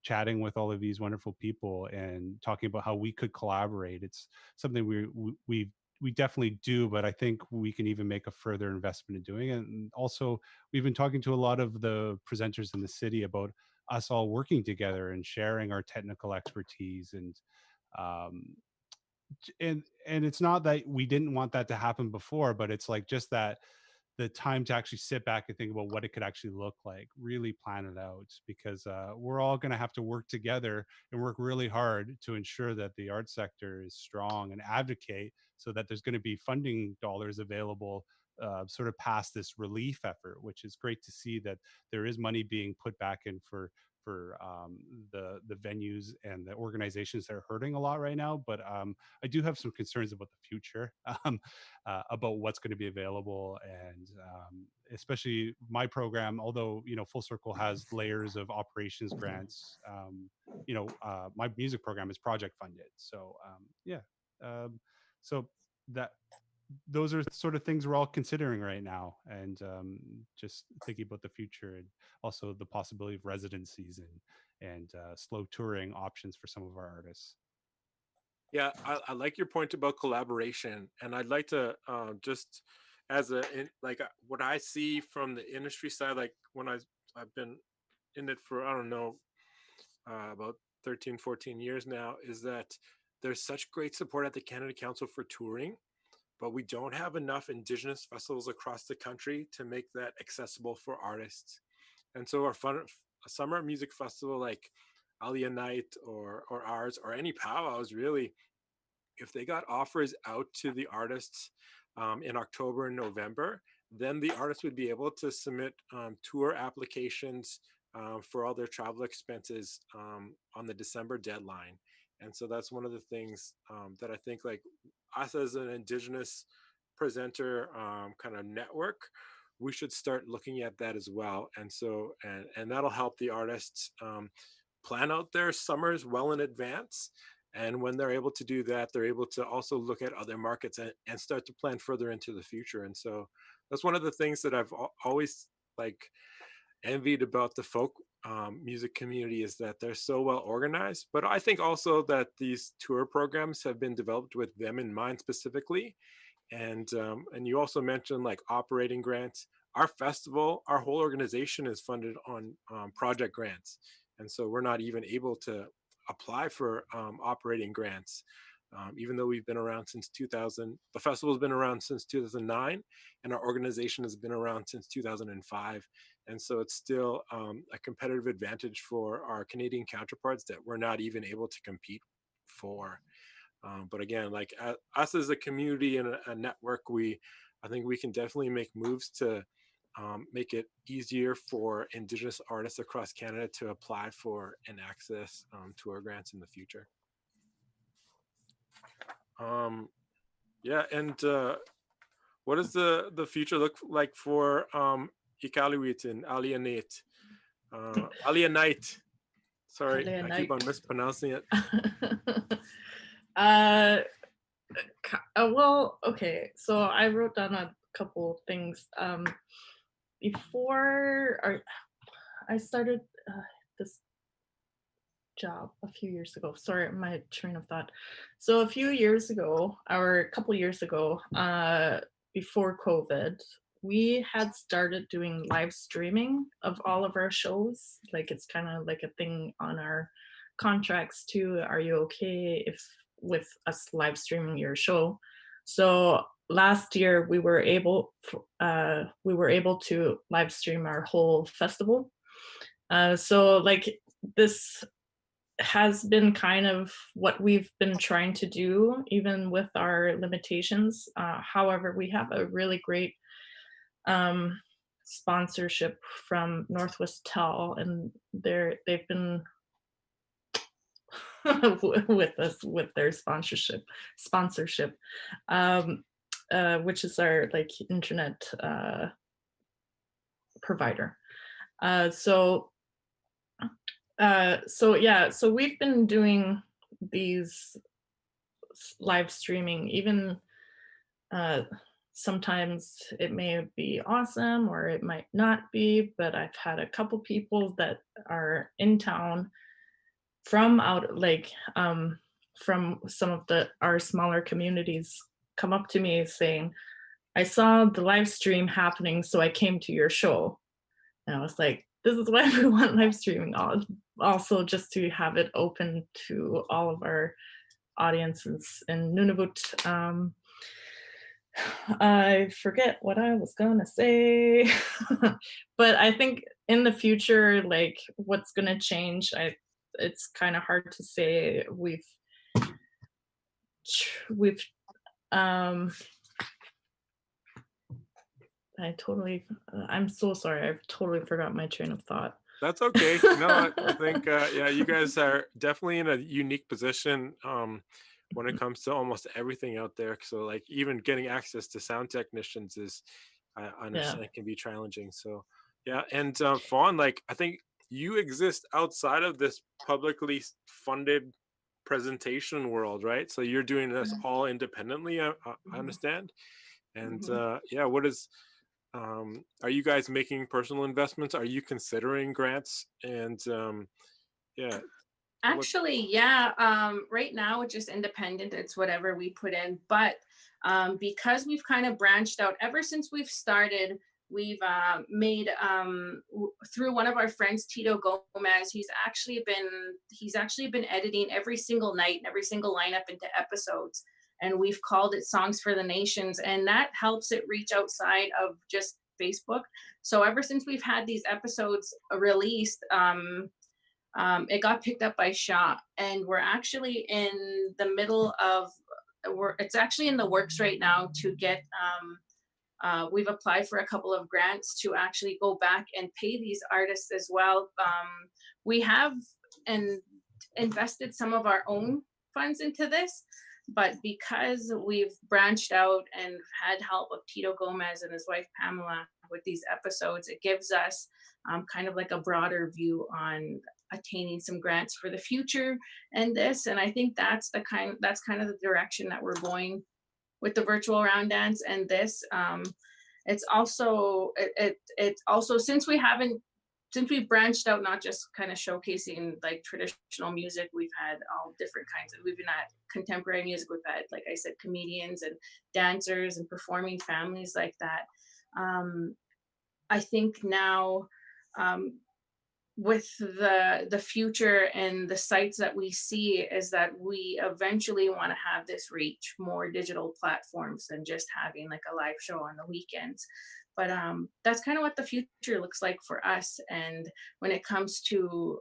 chatting with all of these wonderful people and talking about how we could collaborate. It's something we definitely do, but I think we can even make a further investment in doing it. And also, we've been talking to a lot of the presenters in the city about us all working together and sharing our technical expertise. Um, and it's not that we didn't want that to happen before, but it's like just that the time to actually sit back and think about what it could actually look like, really plan it out, because we're all going to have to work together and work really hard to ensure that the art sector is strong and advocate, so that there's going to be funding dollars available sort of past this relief effort, which is great to see that there is money being put back in for the venues and the organizations that are hurting a lot right now. But I do have some concerns about the future, about what's going to be available, and especially my program. Although Full Circle has layers of operations grants, my music program is project funded. So yeah, so that those are sort of things we're all considering right now, and just thinking about the future, and also the possibility of residencies and slow touring options for some of our artists. Yeah, I like your point about collaboration, and I'd like to just as like what I see from the industry side, like when I've been in it for I don't know about 13, 14 years now, is that there's such great support at the Canada Council for touring, but we don't have enough Indigenous festivals across the country to make that accessible for artists. And so our fun a summer music festival like Alia Night or ours or any powwows really, if they got offers out to the artists in October and November, then the artists would be able to submit tour applications for all their travel expenses on the December deadline. And so that's one of the things that I think, like us as an Indigenous presenter kind of network, we should start looking at that as well. And so, and that'll help the artists plan out their summers well in advance. And when they're able to do that, they're able to also look at other markets and start to plan further into the future. And so that's one of the things that I've always like envied about the folk music community, is that they're so well organized. But I think also that these tour programs have been developed with them in mind specifically. And you also mentioned like operating grants. Our festival, our whole organization is funded on project grants, and so we're not even able to apply for operating grants, even though we've been around since 2000. The festival's been around since 2009, and our organization has been around since 2005. And so it's still a competitive advantage for our Canadian counterparts that we're not even able to compete for. But again, like us as a community and a network, I think we can definitely make moves to make it easier for Indigenous artists across Canada to apply for and access tour grants in the future. Yeah, and what does the future look like for Iqaluit and Alienate? Alienite. Sorry, I keep on mispronouncing it. Well, okay, so I wrote down a couple things before I started this job a few years ago. Sorry, my train of thought. So a few years ago, or a couple years ago, before COVID, we had started doing live streaming of all of our shows. Like it's kind of like a thing on our contracts too. Are you okay if with us live streaming your show? So last year we were able to live stream our whole festival. So like this has been kind of what we've been trying to do, even with our limitations. However, we have a really great sponsorship from Northwest Tel, and they've been with us with their sponsorship, which is our like internet provider. So we've been doing these live streaming, even sometimes it may be awesome or it might not be, but I've had a couple people that are in town from from some of our smaller communities come up to me saying, I saw the live stream happening, so I came to your show. And I was like, this is why we want live streaming, also just to have it open to all of our audiences in Nunavut. I forget what I was gonna say, but I think in the future, like what's gonna change, it's kind of hard to say. We've I'm so sorry. I've totally forgot my train of thought. That's okay. No, I think yeah, you guys are definitely in a unique position when it comes to almost everything out there. So like even getting access to sound technicians is, I understand, can be challenging. So yeah, and Fawn, like I think you exist outside of this publicly funded presentation world, right? So you're doing this all independently. I understand. And yeah, what is are you guys making personal investments? Are you considering grants? And yeah. Actually, yeah. Right now it's just independent. It's whatever we put in. But because we've kind of branched out ever since we've started, we've made through one of our friends, Tito Gomez. He's actually been editing every single night and every single lineup into episodes. And we've called it Songs for the Nations, and that helps it reach outside of just Facebook. So ever since we've had these episodes released, it got picked up by Shaw, and we're actually in the middle of it's actually in the works right now to get we've applied for a couple of grants to actually go back and pay these artists as well. We have and invested some of our own funds into this, but because we've branched out and had help of Tito Gomez and his wife Pamela with these episodes, it gives us kind of like a broader view on attaining some grants for the future and this. And I think that's kind of the direction that we're going with the virtual round dance and this. It's also it's also since we've branched out, not just kind of showcasing like traditional music, we've had all different kinds of, we've been at contemporary music, we've had, like I said, comedians and dancers and performing families like that. I think now, um, with the future and the sites that we see, is that we eventually want to have this reach more digital platforms than just having like a live show on the weekends. But that's kind of what the future looks like for us. And when it comes to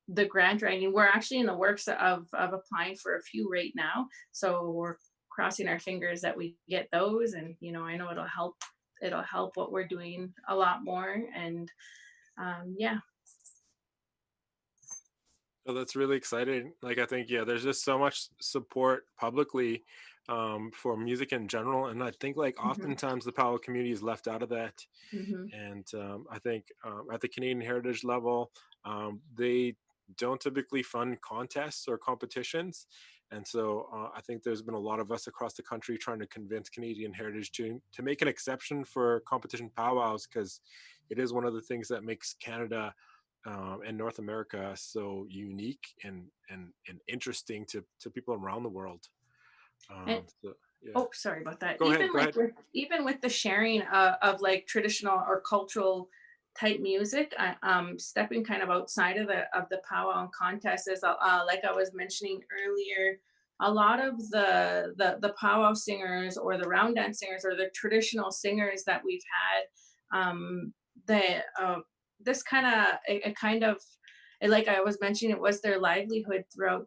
the grant writing, we're actually in the works of applying for a few right now, so we're crossing our fingers that we get those. And I know it'll help what we're doing a lot more. And yeah. Oh, that's really exciting. Like, I think, yeah, there's just so much support publicly for music in general. And I think, like, Mhm. oftentimes the Powell community is left out of that. Mhm. And I think at the Canadian Heritage level, they don't typically fund contests or competitions. And so I think there's been a lot of us across the country trying to convince Canadian Heritage to make an exception for competition powwows, because it is one of the things that makes Canada and North America so unique and interesting to people around the world. And So yeah, oh, sorry about that. go ahead, go ahead. Even with the sharing of like traditional or cultural type music, stepping kind of outside of the powwow and contest is like I was mentioning earlier. A lot of the powwow singers or the round dance singers or the traditional singers that we've had, the this kind of it kind of like I was mentioning, it was their livelihood throughout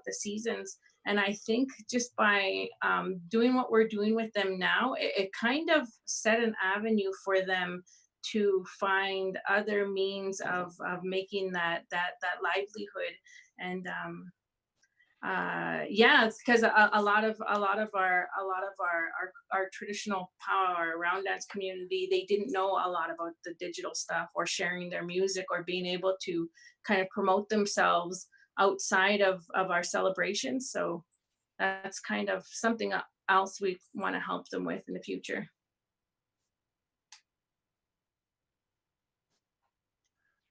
the seasons. And I think just by doing what we're doing with them now, it kind of set an avenue for them to find other means of making that livelihood. And yeah, it's because a lot of our traditional power round dance community, they didn't know a lot about the digital stuff or sharing their music or being able to kind of promote themselves outside of our celebrations. So that's kind of something else we want to help them with in the future.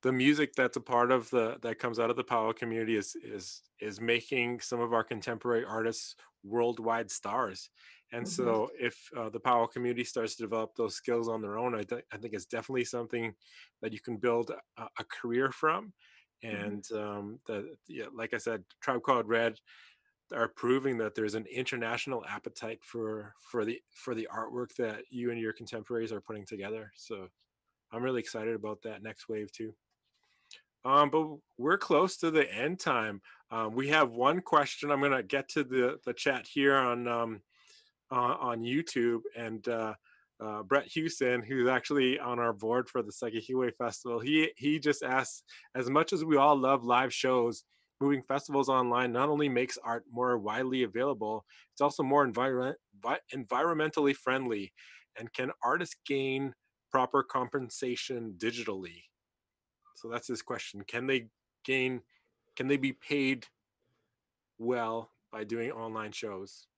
The music that's a part of the that comes out of the powwow community is making some of our contemporary artists worldwide stars. And Mhm. so if the powwow community starts to develop those skills on their own, I think it's definitely something that you can build a career from. Mhm. And yeah, like I said, Tribe Called Red are proving that there's an international appetite for the artwork that you and your contemporaries are putting together. So I'm really excited about that next wave too. But we're close to the end time. We have one question. I'm gonna get to the chat here on YouTube, and Brett Houston, who's actually on our board for the Sagahiwe Festival, he just asks, as much as we all love live shows, moving festivals online not only makes art more widely available, it's also more environmentally friendly. And can artists gain proper compensation digitally? So that's his question. Gain can they be paid well by doing online shows?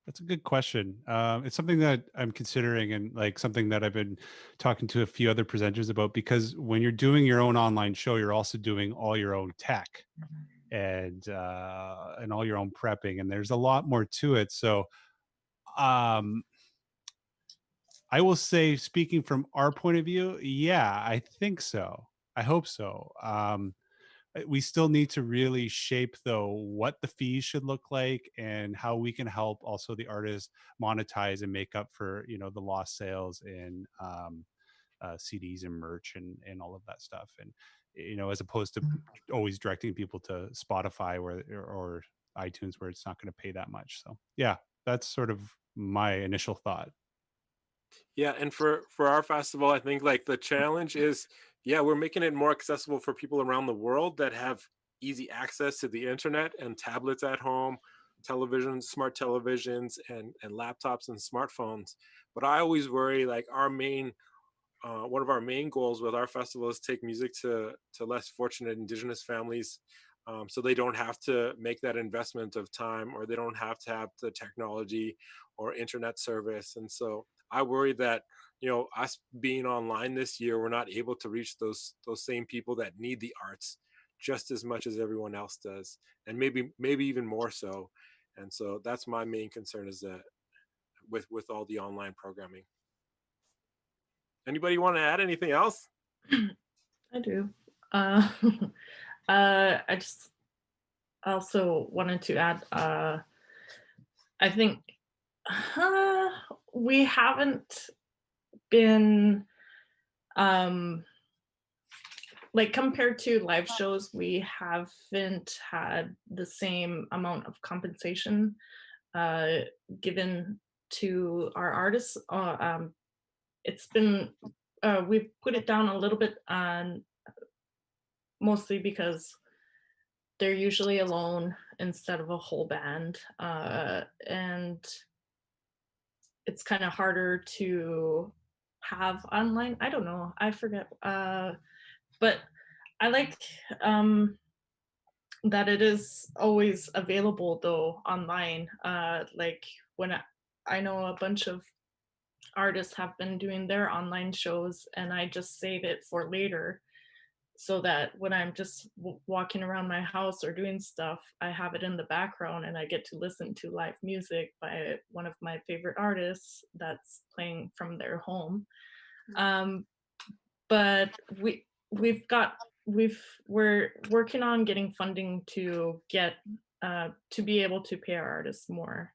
That's a good question. It's something that I'm considering, and like something that I've been talking to a few other presenters about, because when you're doing your own online show, you're also doing all your own tech and all your own prepping, and there's a lot more to it. So um, I will say, speaking from our point of view, yeah, I think so. I hope so. We still need to really shape, though, what the fees should look like and how we can help also the artists monetize and make up for, you know, the lost sales in CDs and merch and all of that stuff. And, you know, as opposed to always directing people to Spotify or iTunes, where it's not going to pay that much. So yeah, that's sort of my initial thought. Yeah, and for our festival, I think like the challenge is, yeah, we're making it more accessible for people around the world that have easy access to the internet and tablets at home, televisions, smart televisions, and laptops and smartphones. But I always worry like our main one of our main goals with our festival is take music to less fortunate Indigenous families, so they don't have to make that investment of time, or they don't have to have the technology or internet service. And so I worry that, you know, us being online this year, we're not able to reach those same people that need the arts just as much as everyone else does, and maybe even more so. And so that's my main concern, is that with all the online programming. Anybody want to add anything else? I do. I just also wanted to add, I think uh, we haven't been, um, like compared to live shows, we haven't had the same amount of compensation uh, given to our artists. It's been, we've put it down a little bit on, mostly because they're usually alone instead of a whole band. And it's kind of harder to have online. I don't know. I forget. But I like that it is always available though online. Like when I know a bunch of artists have been doing their online shows, and I just save it for later, so that when I'm just walking around my house or doing stuff, I have it in the background and I get to listen to live music by one of my favorite artists that's playing from their home. Um, but we've got we're working on getting funding to get to be able to pay our artists more,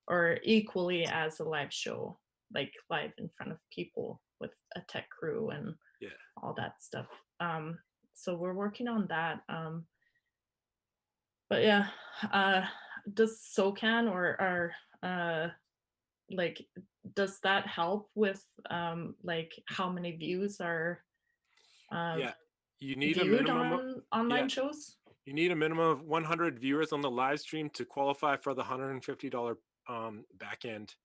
or equally as a live show, like live in front of people with a tech crew and Yeah. all that stuff. So we're working on that. But yeah, uh, does SOCAN or like, does that help with like how many views are uh, Yeah, you need a viewed minimum on online yeah, shows? you need a minimum of 100 viewers on the live stream to qualify for the $150 back end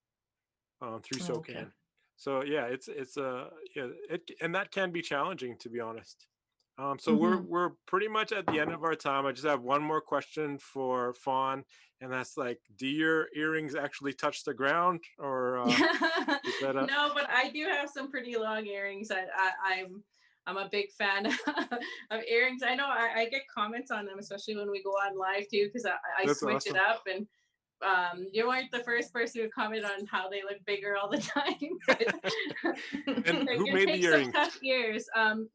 through Oh, okay. SOCAN. So yeah, it's yeah, it, and that can be challenging, to be honest. So Hmm. we're pretty much at the end of our time. I just have one more question for Fawn, and that's like, do your earrings actually touch the ground, or is that a No, but I do have some pretty long earrings. I'm a big fan of earrings. I know I get comments on them, especially when we go on live too, because I that's switch it awesome. up. And you weren't the first person to comment on how they look bigger all the time. But And who it made the takes some earrings? tough ears.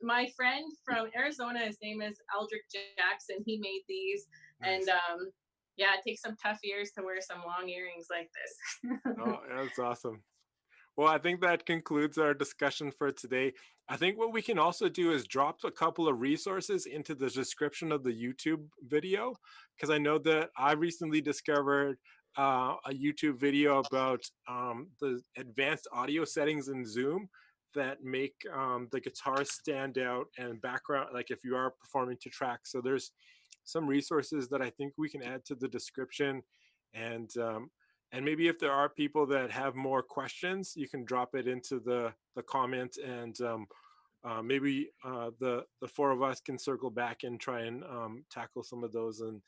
My friend from Arizona, his name is Eldrick Jackson. He made these, Nice. and yeah, it takes some tough ears to wear some long earrings like this. Oh, that's awesome. Well, I think that concludes our discussion for today. I think what we can also do is drop a couple of resources into the description of the YouTube video, because I know that I recently discovered a YouTube video about the advanced audio settings in Zoom that make the guitars stand out and background, like if you are performing to track. So there's some resources that I think we can add to the description, and and maybe if there are people that have more questions, you can drop it into the comment, and maybe the four of us can circle back and try and tackle some of those. And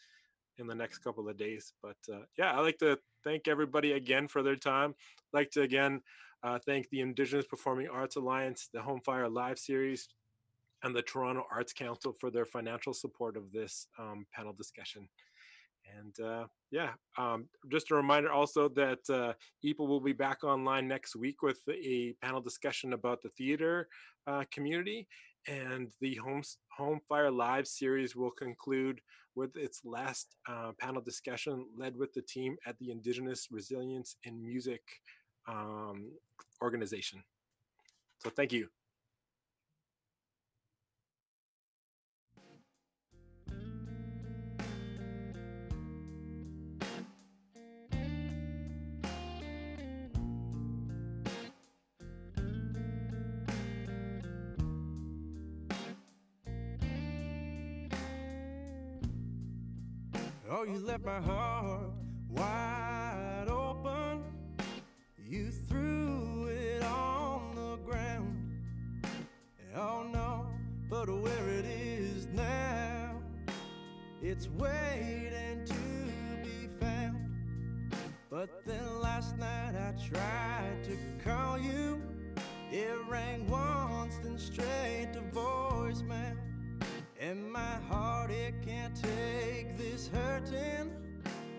in the next couple of days. But yeah, I'd like to thank everybody again for their time. I'd like to again thank the Indigenous Performing Arts Alliance, the Home Fire Live series, and the Toronto Arts Council for their financial support of this panel discussion. And yeah, just a reminder also that EPA will be back online next week with a panel discussion about the theater community. And the Home Fire Live series will conclude with its last panel discussion led with the team at the Indigenous Resilience in Music organization. So thank you. Oh, you left my heart wide open. You threw it on the ground. Oh no, but where it is now, it's waiting to be found. But then last night I tried to call you. It rang once, then straight to voicemail. And my heart, it can't take this hurting.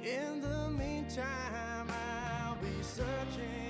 In the meantime, I'll be searching.